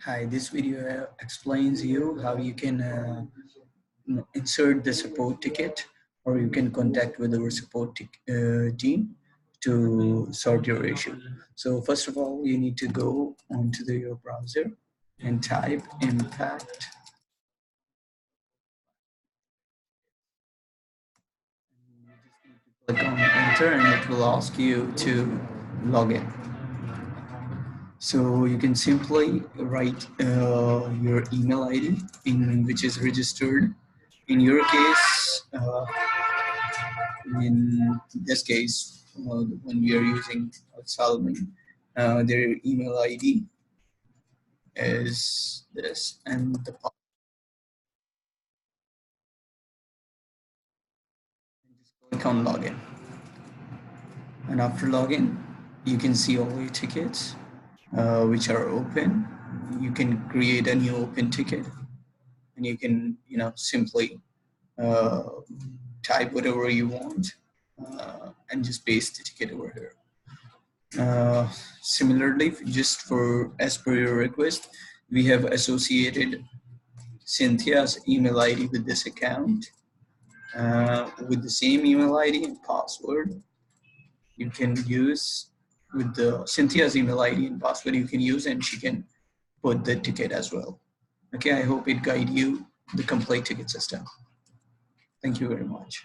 Hi, this video explains you how you can insert the support ticket, or you can contact with our support team to sort your issue. So first of all, you need to go onto your browser and type impact. You just need to click on enter and it will ask you to log in. So you can simply write your email ID in which is registered. In your case, in this case, when we are using Salman, their email ID is this, and the just click on login. And after login, you can see all your tickets which are open. You can create a new open ticket, and you can simply uh, type whatever you want and just paste the ticket over here. Similarly, just for as per your request, we have associated Cynthia's email ID with this account. With the same email ID and password, you can use with the Cynthia's email ID and password you can use, and she can put the ticket as well. Okay, I hope it guide you the complete ticket system. Thank you very much.